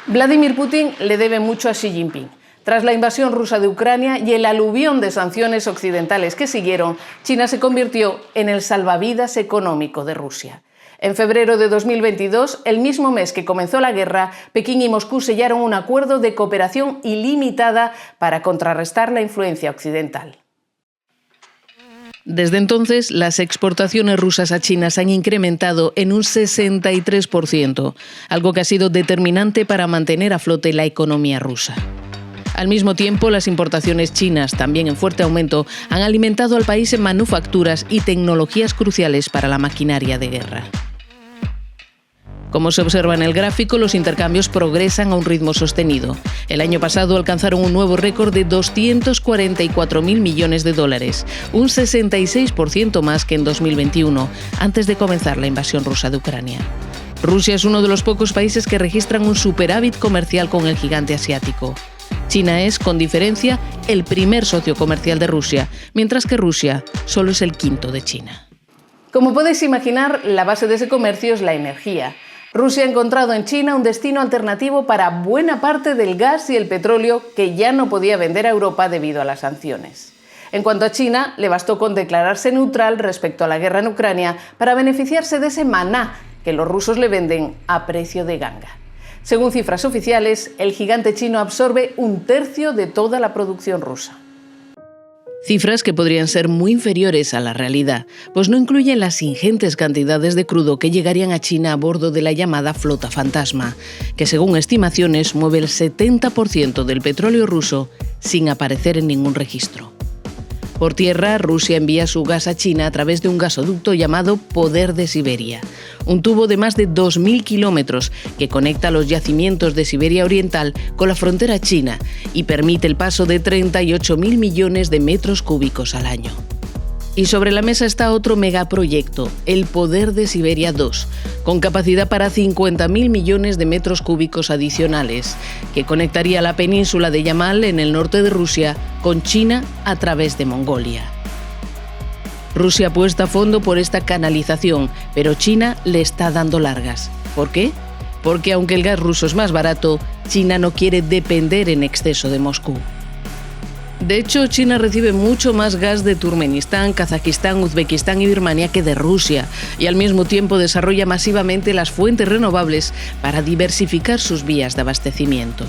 Vladimir Putin le debe mucho a Xi Jinping. Tras la invasión rusa de Ucrania y el aluvión de sanciones occidentales que siguieron, China se convirtió en el salvavidas económico de Rusia. En febrero de 2022, el mismo mes que comenzó la guerra, Pekín y Moscú sellaron un acuerdo de cooperación ilimitada para contrarrestar la influencia occidental. Desde entonces, las exportaciones rusas a China se han incrementado en un 63%, algo que ha sido determinante para mantener a flote la economía rusa. Al mismo tiempo, las importaciones chinas, también en fuerte aumento, han alimentado al país en manufacturas y tecnologías cruciales para la maquinaria de guerra. Como se observa en el gráfico, los intercambios progresan a un ritmo sostenido. El año pasado alcanzaron un nuevo récord de 244.000 millones de dólares, un 66% más que en 2021, antes de comenzar la invasión rusa de Ucrania. Rusia es uno de los pocos países que registran un superávit comercial con el gigante asiático. China es, con diferencia, el primer socio comercial de Rusia, mientras que Rusia solo es el quinto de China. Como podéis imaginar, la base de ese comercio es la energía. Rusia ha encontrado en China un destino alternativo para buena parte del gas y el petróleo que ya no podía vender a Europa debido a las sanciones. En cuanto a China, le bastó con declararse neutral respecto a la guerra en Ucrania para beneficiarse de ese maná que los rusos le venden a precio de ganga. Según cifras oficiales, el gigante chino absorbe un tercio de toda la producción rusa. Cifras que podrían ser muy inferiores a la realidad, pues no incluyen las ingentes cantidades de crudo que llegarían a China a bordo de la llamada flota fantasma, que según estimaciones mueve el 70% del petróleo ruso sin aparecer en ningún registro. Por tierra, Rusia envía su gas a China a través de un gasoducto llamado Poder de Siberia, un tubo de más de 2.000 kilómetros que conecta los yacimientos de Siberia Oriental con la frontera china y permite el paso de 38.000 millones de metros cúbicos al año. Y sobre la mesa está otro megaproyecto, el Poder de Siberia 2, con capacidad para 50.000 millones de metros cúbicos adicionales, que conectaría la península de Yamal en el norte de Rusia con China a través de Mongolia. Rusia apuesta a fondo por esta canalización, pero China le está dando largas. ¿Por qué? Porque aunque el gas ruso es más barato, China no quiere depender en exceso de Moscú. De hecho, China recibe mucho más gas de Turkmenistán, Kazajistán, Uzbekistán y Birmania que de Rusia, y al mismo tiempo desarrolla masivamente las fuentes renovables para diversificar sus vías de abastecimiento.